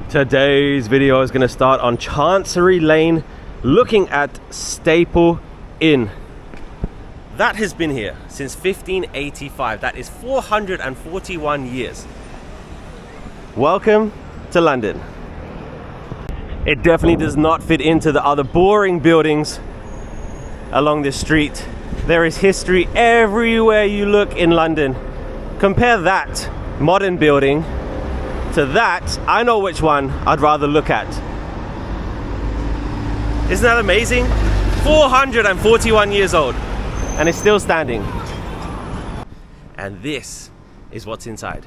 Today's video is going to start on Chancery Lane, looking at Staple Inn. That has been here since 1585. That is 441 years. Welcome to London. It definitely does not fit into the other boring buildings along this street. There is history everywhere you look in London. Compare that modern building to that. I know which one I'd rather look at. Isn't that amazing? 441 years old and it's still standing. And this is what's inside.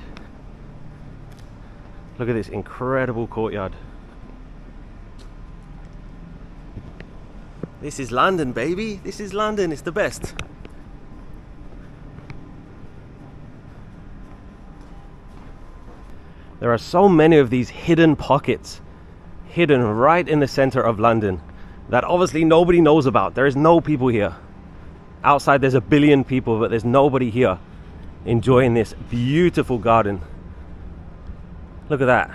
Look at this incredible courtyard. This is London, baby. This is London. It's the best. There are so many of these hidden pockets, hidden right in the center of London, that obviously nobody knows about. There is no people here. Outside there's a billion people, but there's nobody here enjoying this beautiful garden. Look at that.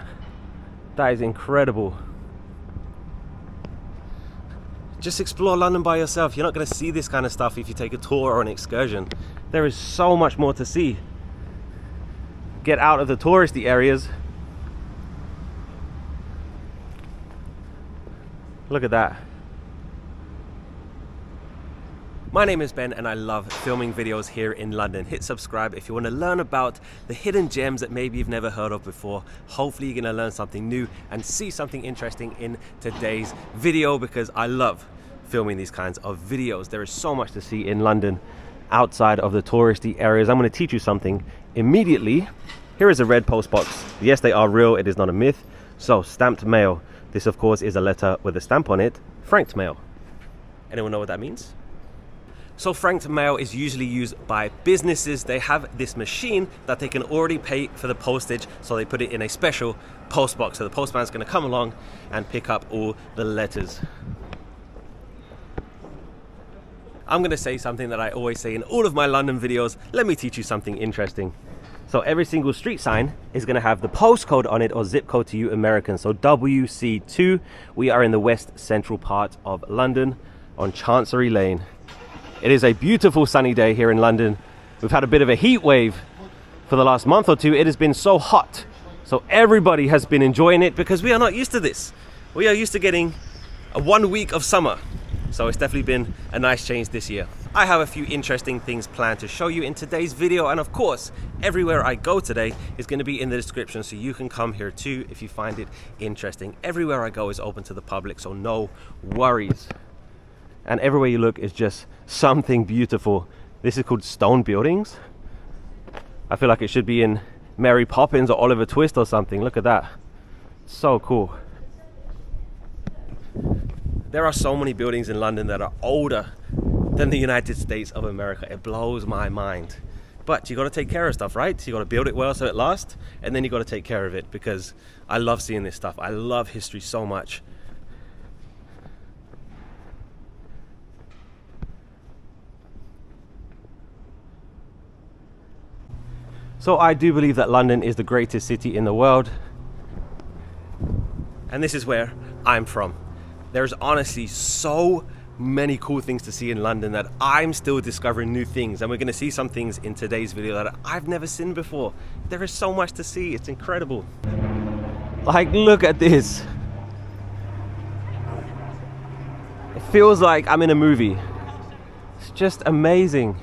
That is incredible. Just explore London by yourself. You're not going to see this kind of stuff if you take a tour or an excursion. There is so much more to see. Get out of the touristy areas. Look at that. My name is Ben and I love filming videos here in London. Hit subscribe if you want to learn about the hidden gems that maybe you've never heard of before. Hopefully you're going to learn something new and see something interesting in today's video, because I love filming these kinds of videos. There is so much to see in London outside of the touristy areas. I'm going to teach you something immediately. Here is a red post box. Yes, they are real. It is not a myth. So, stamped mail. This, of course, is a letter with a stamp on it. Franked mail. Anyone know what that means? So franked mail is usually used by businesses. They have this machine that they can already pay for the postage, so they put it in a special post box. So the postman's going to come along and pick up all the letters. I'm going to say something that I always say in all of my London videos. Let me teach you something interesting. So every single street sign is going to have the postcode on it, or zip code to you Americans. So WC2. We are in the west central part of London on Chancery Lane. It is a beautiful sunny day here in London. We've had a bit of a heat wave for the last month or two. It has been so hot. So everybody has been enjoying it because we are not used to this. We are used to getting a 1 week of summer. So it's definitely been a nice change this year. I have a few interesting things planned to show you in today's video. And of course, everywhere I go today is going to be in the description, so you can come here too if you find it interesting. Everywhere I go is open to the public, so no worries. And everywhere you look is just something beautiful. This is called stone buildings. I feel like it should be in Mary Poppins or Oliver Twist or something. Look at that. So cool. There are so many buildings in London that are older than the United States of America. It blows my mind. But you got to take care of stuff, right? You got to build it well so it lasts, and then you got to take care of it, because I love seeing this stuff. I love history so much. So I do believe that London is the greatest city in the world. And this is where I'm from. There's honestly so many cool things to see in London that I'm still discovering new things. And we're going to see some things in today's video that I've never seen before. There is so much to see. It's incredible. Like, look at this. It feels like I'm in a movie. It's just amazing.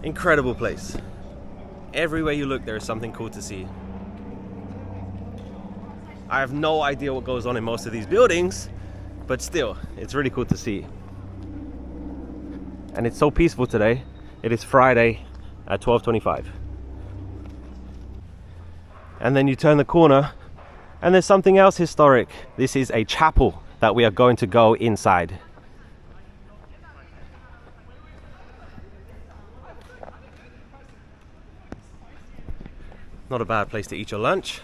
Incredible place. Everywhere you look, there is something cool to see. I have no idea what goes on in most of these buildings, but still, it's really cool to see. And it's so peaceful today. It is Friday at 12:25. And then you turn the corner and there's something else historic. This is a chapel that we are going to go inside. Not a bad place to eat your lunch.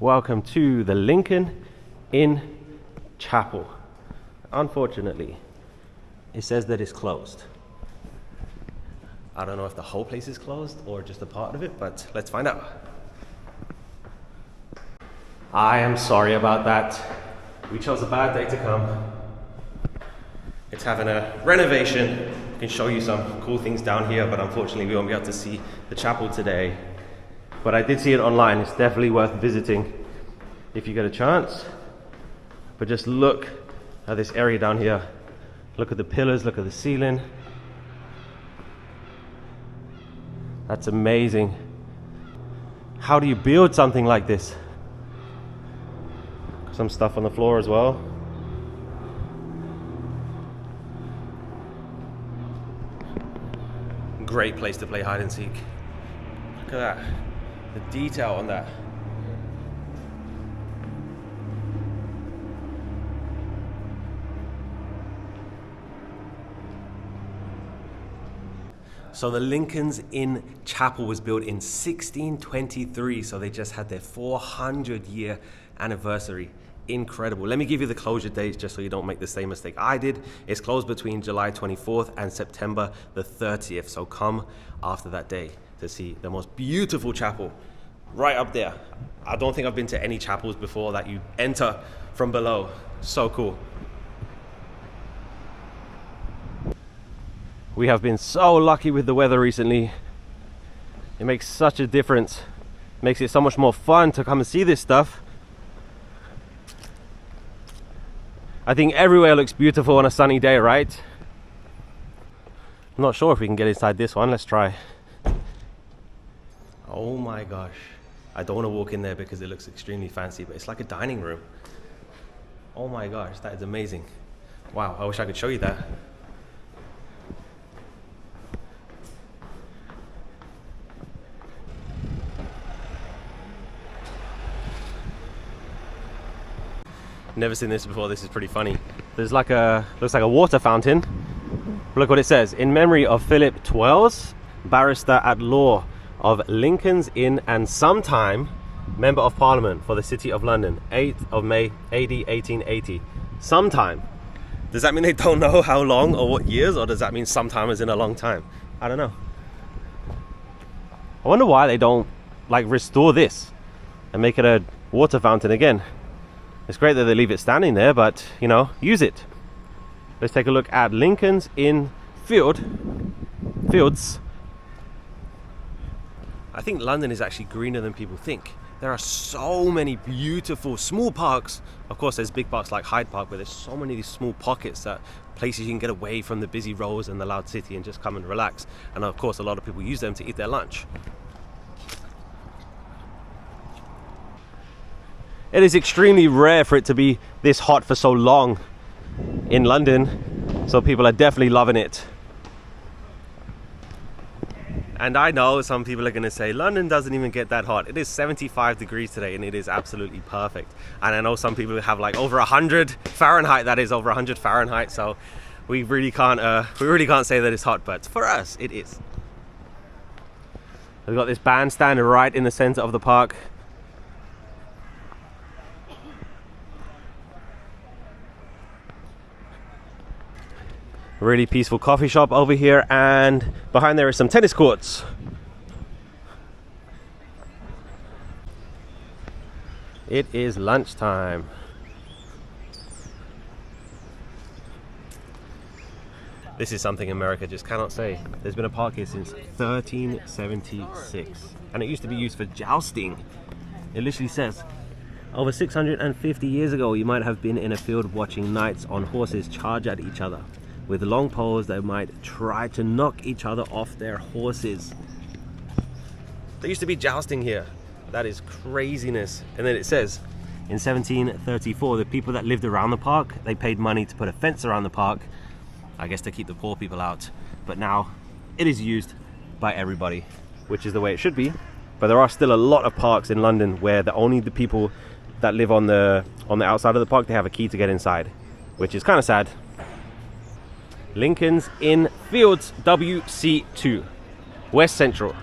Welcome to the Lincoln Inn Chapel. Unfortunately, it says that it's closed. I don't know if the whole place is closed or just a part of it, but let's find out. I am sorry about that. We chose a bad day to come. It's having a renovation. I can show you some cool things down here, but unfortunately we won't be able to see the chapel today. But I did see it online. It's definitely worth visiting if you get a chance. But just look at this area down here. Look at the pillars, look at the ceiling. That's amazing. How do you build something like this? Some stuff on the floor as well. Great place to play hide and seek. Look at that. The detail on that. So the Lincoln's Inn Chapel was built in 1623, so they just had their 400-year anniversary. Incredible. Let me give you the closure dates just so you don't make the same mistake I did. It's closed between July 24th and September the 30th, so come after that day to see the most beautiful chapel right up there. I don't think I've been to any chapels before that you enter from below. So cool. We have been so lucky with the weather recently. It makes such a difference. It makes it so much more fun to come and see this stuff. I think everywhere looks beautiful on a sunny day, right? I'm not sure if we can get inside this one. Let's try. Oh my gosh. I don't want to walk in there because it looks extremely fancy, but it's like a dining room. Oh my gosh, that is amazing. Wow, I wish I could show you that. Never seen this before. This is pretty funny. There's like looks like a water fountain. Look what it says. In memory of Philip Twells, barrister at law of Lincoln's Inn and sometime member of Parliament for the City of London, 8th of May, AD 1880. Sometime. Does that mean they don't know how long or what years, or does that mean sometime is in a long time? I don't know. I wonder why they don't like restore this and make it a water fountain again. It's great that they leave it standing there, but you know, use it. Let's take a look at Lincoln's Inn Fields. I think London is actually greener than people think. There are so many beautiful small parks. Of course, there's big parks like Hyde Park, but there's so many of these small pockets, that places you can get away from the busy roads and the loud city and just come and relax. And of course, a lot of people use them to eat their lunch. It is extremely rare for it to be this hot for so long in London, so people are definitely loving it. And I know some people are going to say London doesn't even get that hot. It is 75 degrees today and it is absolutely perfect. And I know some people have like over 100 Fahrenheit, that is over 100 Fahrenheit, so we really can't say that it's hot, but for us it is. We've got this bandstand right in the center of the park. Really peaceful coffee shop over here, and behind there is some tennis courts. It is lunchtime. This is something America just cannot say. There's been a park here since 1376, and it used to be used for jousting. It literally says, over 650 years ago, you might have been in a field watching knights on horses charge at each other. With long poles, they might try to knock each other off their horses. There used to be jousting here. That is craziness. And then it says, in 1734, the people that lived around the park, they paid money to put a fence around the park, I guess to keep the poor people out. But now, it is used by everybody, which is the way it should be. But there are still a lot of parks in London where only the people that live on the outside of the park, they have a key to get inside, which is kind of sad. Lincoln's Inn Fields, WC2, West Central.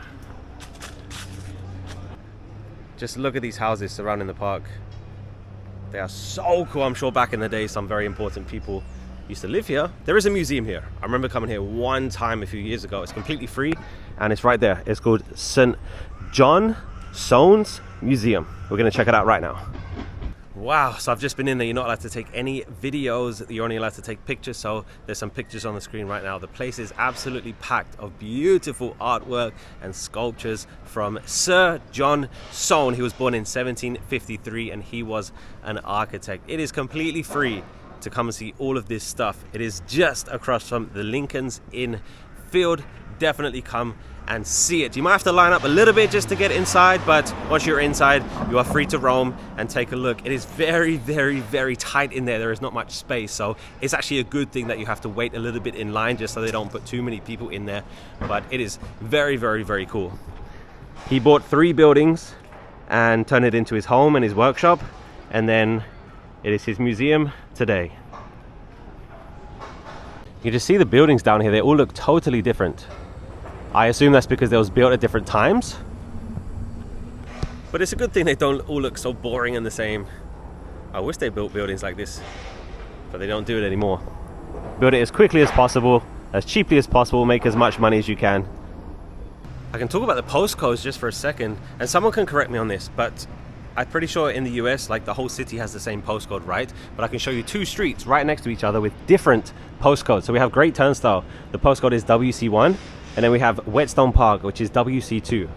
Just look at these houses surrounding the park. They are so cool. I'm sure back in the day some very important people used to live here. There is a museum here. I remember coming here one time a few years ago. It's completely free and it's right there. It's called St. John Soane's Museum. We're gonna check it out right now. Wow, so I've just been in there. You're not allowed to take any videos, you're only allowed to take pictures, so there's some pictures on the screen right now. The place is absolutely packed of beautiful artwork and sculptures from Sir John Soane. He was born in 1753 and he was an architect. It is completely free to come and see all of this stuff. It is just across from the Lincoln's Inn Field. Definitely come and see it. You might have to line up a little bit just to get inside, but once you're inside, you are free to roam and take a look. It is very, very, very tight in there. There is not much space, so it's actually a good thing that you have to wait a little bit in line just so they don't put too many people in there. But it is very, very, very cool. He bought 3 buildings and turned it into his home and his workshop, and then it is his museum today. You just see the buildings down here. They all look totally different. I assume that's because they was built at different times. But it's a good thing they don't all look so boring and the same. I wish they built buildings like this, but they don't do it anymore. Build it as quickly as possible, as cheaply as possible, make as much money as you can. I can talk about the postcodes just for a second, and someone can correct me on this, but I'm pretty sure in the US, like the whole city has the same postcode, right? But I can show you 2 streets right next to each other with different postcodes. So we have Great Turnstile, the postcode is WC1, and then we have Whetstone Park, which is WC2.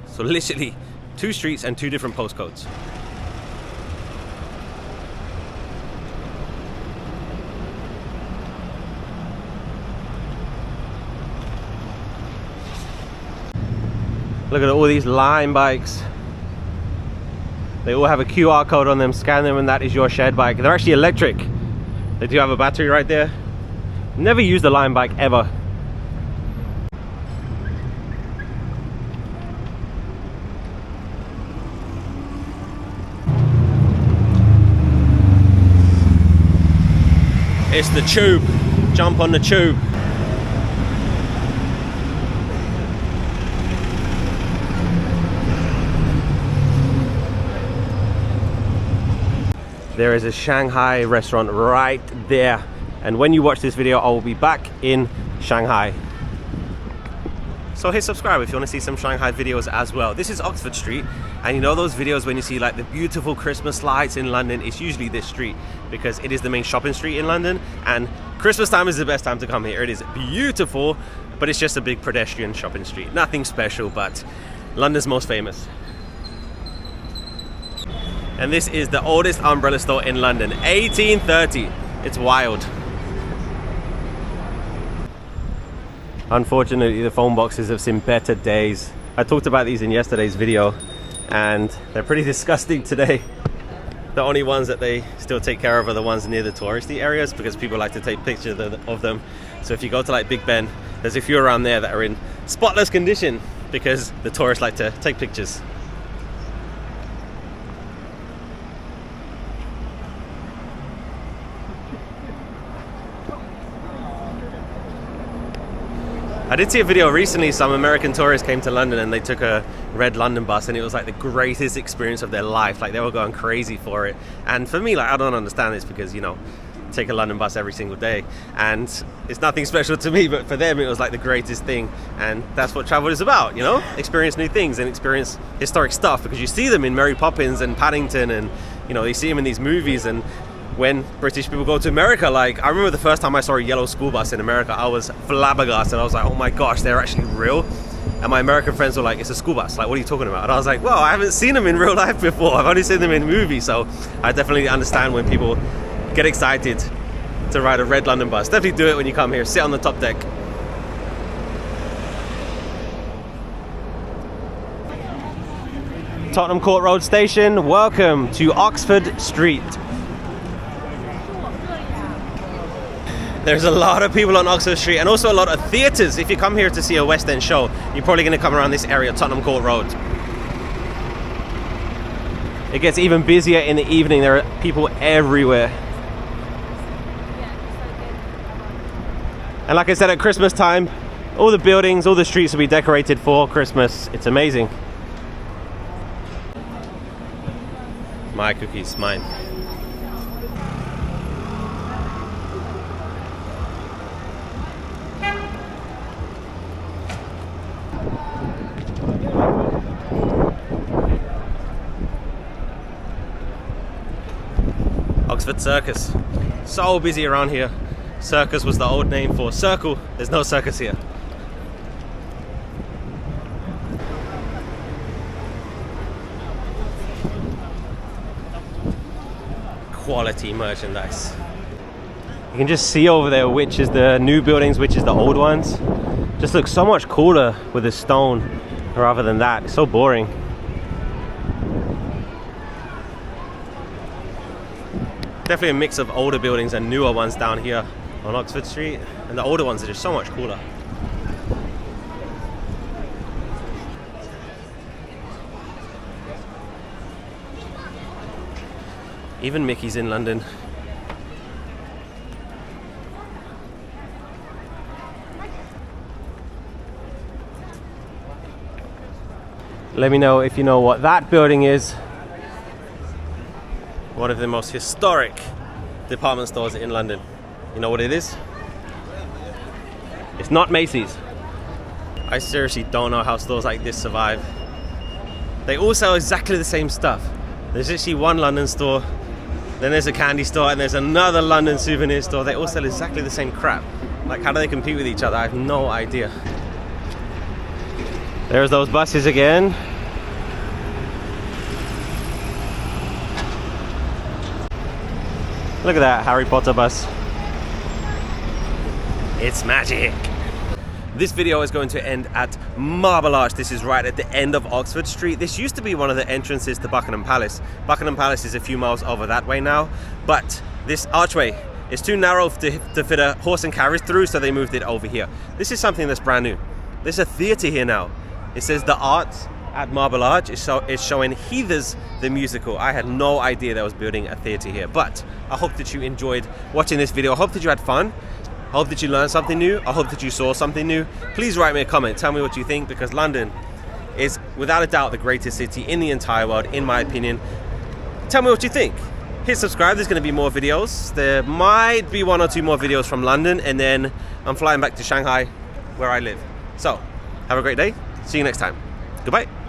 So literally 2 streets and 2 different postcodes. Look at all these Lime bikes. They all have a QR code on them. Scan them and that is your shared bike. They're actually electric. They do have a battery right there. Never used a Lime bike ever. It's the tube. Jump on the tube. There is a Shanghai restaurant right there. And when you watch this video, I will be back in Shanghai. So hit subscribe if you want to see some Shanghai videos as well. This is Oxford Street, and you know those videos when you see like the beautiful Christmas lights in London, it's usually this street because it is the main shopping street in London, and Christmas time is the best time to come here. It is beautiful, but it's just a big pedestrian shopping street. Nothing special, but London's most famous. And this is the oldest umbrella store in London, 1830. It's wild. Unfortunately, the phone boxes have seen better days. I talked about these in yesterday's video, and they're pretty disgusting today. The only ones that they still take care of are the ones near the touristy areas because people like to take pictures of them. So if you go to like Big Ben, there's a few around there that are in spotless condition because the tourists like to take pictures. I did see a video recently, some American tourists came to London and they took a red London bus, and it was like the greatest experience of their life. Like they were going crazy for it. And for me, like I don't understand this because, you know, I take a London bus every single day and it's nothing special to me, but for them it was like the greatest thing. And that's what travel is about, you know, experience new things and experience historic stuff, because you see them in Mary Poppins and Paddington, and you know, you see them in these movies. And when British people go to America, like I remember the first time I saw a yellow school bus in America, I was flabbergasted. I was like, oh my gosh, they're actually real. And my American friends were like, it's a school bus, like what are you talking about? And I was like, well, I haven't seen them in real life before, I've only seen them in movies. So I definitely understand when people get excited to ride a red London bus. Definitely do it when you come here, sit on the top deck. Tottenham Court Road Station, welcome to Oxford Street. There's a lot of people on Oxford Street, and also a lot of theatres. If you come here to see a West End show, you're probably going to come around this area, Tottenham Court Road. It gets even busier in the evening. There are people everywhere. And like I said, at Christmas time, all the buildings, all the streets will be decorated for Christmas. It's amazing. My cookies, mine. Oxford Circus. So busy around here. Circus was the old name for circle. There's no circus here. Quality merchandise. You can just see over there which is the new buildings, which is the old ones. Just looks so much cooler with the stone rather than that. It's so boring. Definitely a mix of older buildings and newer ones down here on Oxford Street, and the older ones are just so much cooler. Even Mickey's in London. Let me know if you know what that building is. One of the most historic department stores in London. You know what it is? It's not Macy's. I seriously don't know how stores like this survive. They all sell exactly the same stuff. There's actually one London store, then there's a candy store, and there's another London souvenir store. They all sell exactly the same crap. Like, how do they compete with each other? I have no idea. There's those buses again. Look at that Harry Potter bus. It's magic. This video is going to end at Marble Arch. This is right at the end of Oxford Street. This used to be one of the entrances to Buckingham Palace. Buckingham Palace is a few miles over that way now, but this archway is too narrow to fit a horse and carriage through, so they moved it over here. This is something that's brand new. There's a theatre here now. It says The Arts at Marble Arch. It's showing Heathers the musical. I had no idea they was building a theatre here, but I hope that you enjoyed watching this video. I hope that you had fun. I hope that you learned something new. I hope that you saw something new. Please write me a comment. Tell me what you think, because London is without a doubt the greatest city in the entire world, in my opinion. Tell me what you think. Hit subscribe. There's going to be more videos. There might be 1 or 2 more videos from London, and then I'm flying back to Shanghai, where I live. So, have a great day. See you next time. Goodbye.